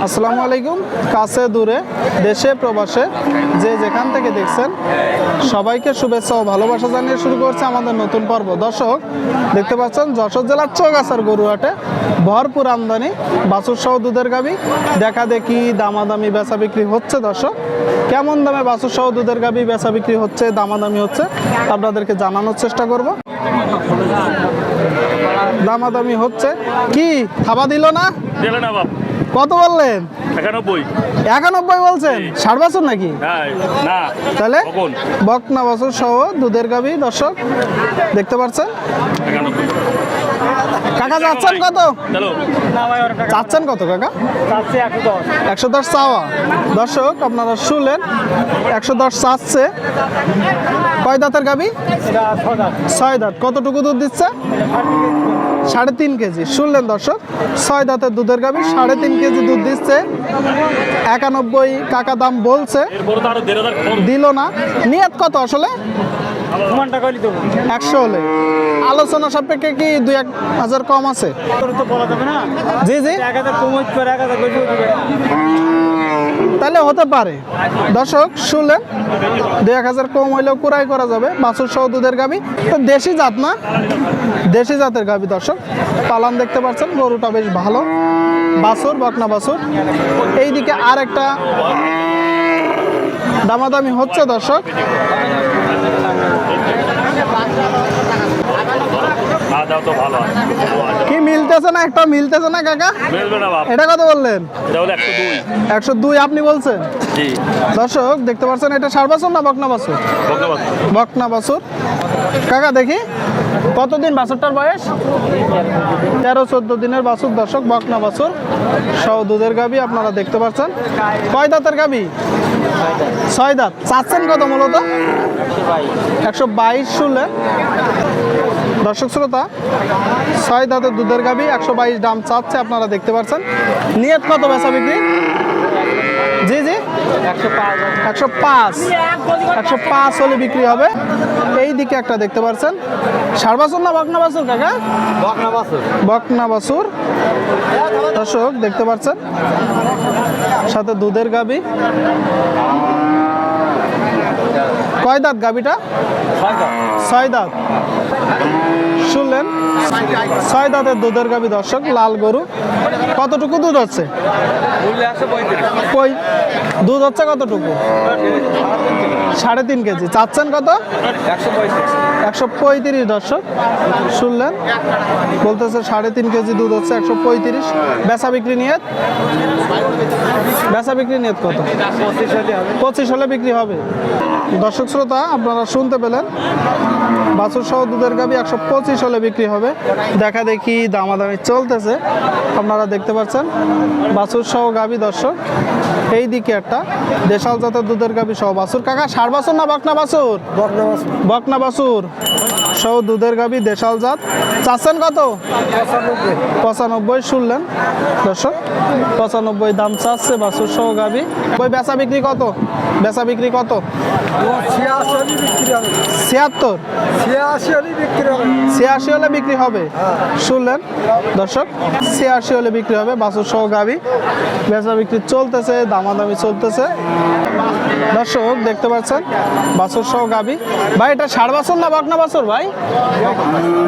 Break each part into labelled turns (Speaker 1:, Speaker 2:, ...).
Speaker 1: আসসালামু আলাইকুম। কাছে দূরে দেশে প্রবাসে যে যেখান থেকে দেখছেন সবাইকে শুভেচ্ছা ও ভালোবাসা জানিয়ে শুরু করছে আমাদের নতুন পর্ব। দর্শক দেখতে পাচ্ছেন যশোর জেলার চৌগাছার গরুহাটে ভরপুর আমদানি বাছুর সহ দুধের গাভী দেখা দেখি দামাদামি বেচা বিক্রি হচ্ছে। দর্শক কেমন দামে বাছুর সহ দুধের গাভী বেচা বিক্রি হচ্ছে, দামাদামি হচ্ছে আপনাদেরকে জানানোর চেষ্টা করব। দামাদামি হচ্ছে কি থাবা দিল না? কত বললেন? 91 বলছেন। 60 বছর নাকি? তাহলে বকনা বছর সহ দুধের গাভী দর্শক দেখতে পাচ্ছেন। কাকা চাচ্ছেন কত? চাচ্ছেন কত কাকা? 110 চাওয়া। দর্শক আপনারা শুনলেন 110 চাচ্ছে। কয় দাঁতের গাভী? 6 দাঁত। কতটুকু দুধ দিচ্ছে? 3.5 কেজি। শুনলেন দর্শক, 6 দাঁতের দুধের গাভী 3.5 কেজি দুধ দিচ্ছে। 91 কাকা দাম বলছে, দিল না। নিয়ত কত আসলে? 100 হলে আলোচনা সাপেক্ষে কি 2-1 কম আছে? জি জি, তাহলে হতে পারে। দর্শক শুনলেন 2-1 কম হইলেও ক্রয় করা যাবে বাছুর সহ দুধের গাভী। তো দেশি জাত না, দেশি জাতের গাভী। দর্শক পালান দেখতে পাচ্ছেন, গরুটা বেশ ভালো বাছুর, বকনা বাছুর। এইদিকে আর একটা দামাদামি হচ্ছে দর্শক। কি মিলতেছে না? একটা মিলতেছে না কাকা? এটা কত বললেন? 102 আপনি বলছেন। দর্শক দেখতে পাচ্ছেন এটা 60 বছর না বকনা বাছুর? বকনা বাছুর। কাকা দেখি কতদিন বাছুরটার বয়স? 13-14 দিনের বাছুর। দর্শক বকনা বাছুর সহ দুধের গাভী আপনারা দেখতে পাচ্ছেন। কয় দাঁতের গাভী? 6 দাঁত। চাচ্ছেন কত মূলত? 122 শুনলে দর্শক শ্রোতা, 6 দাঁতের দুধের গাভী 122 দাম চাচ্ছে আপনারা দেখতে পাচ্ছেন। নিয়ত কত বেচা বিক্রি? জি জি, 105 হলে বিক্রি হবে। এই দিকে একটা দেখতে পাচ্ছেন, 60 বছর না বকনা বাছুর কাকা? বকনা বাছুর। দর্শক দেখতে পাচ্ছেন সাথে দুধের গাভী। কয় দাঁত গাভীটা? 6 দাঁত। শুনলেন 6 দাঁতের দুধের গাভী দর্শক, লাল গরু। কতটুকু দুধ হচ্ছে? দুধ হচ্ছে কতটুকু? 3.5 কেজি। চাচ্ছেন কত? 135। দর্শক শুনলেন বলতেছে 3.5 কেজি দুধ হচ্ছে, 135। বেচা বিক্রি নিয়ত? বেচা বিক্রি নিয়ত কত? 25 হলে বিক্রি হবে। দর্শক শ্রোতা আপনারা শুনতে পেলেন, বাছুর সহ দুধের গাভী 125 হলে বিক্রি হবে। দেখা দেখি দামাদামি চলতেছে আপনারা দেখতে পাচ্ছেন। বাছুর সহ গাভী দর্শক। এই দিকে একটা দেশাল জাতের দুধের গাভী সহ বাছুর। কাকা 60 বছর না বকনা বাছুর? বকনা বাছুর সহ দুধের গাভী দেশাল জাত। চাচ্ছেন কত? 95 শুনলেন দর্শক, 95 দাম চাচ্ছে বাছুর সহ গাভী। ওই বেচা বিক্রি কত? বেচা বিক্রি কত? 76 হলে বিক্রি হবে। শুনলেন দর্শক, 86 হলে বিক্রি হবে বাছুর সহ গাভী। বেচা বিক্রি চলতেছে, দামাদামি চলতেছে। দর্শক দেখতে পাচ্ছেন বাছুর সহ গাভী। ভাই এটা 60 বছর না বকনা বাছুর? ভাই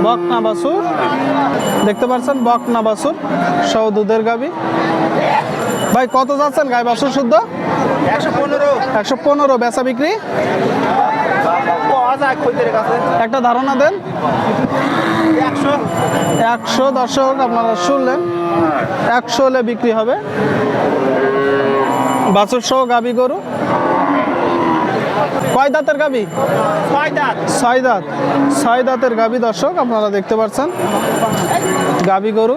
Speaker 1: বকনা বাছুর দেখতে পাচ্ছেন, বকনা বাছুর সহ দুধের গাভী। ভাই কত যাচ্ছেন গাই বাছুর শুদ্ধ? 115। বেচা বিক্রি একটা ধারণা দেন। 100। দর্শক আপনারা শুনলেন 100 হলে বিক্রি হবে বাছুর সহ গাভী গরু। কয় দাঁতের গাভী? 6 দাঁত। 6 দাঁতের গাভী দর্শক আপনারা দেখতে পাচ্ছেন গাভী গরু।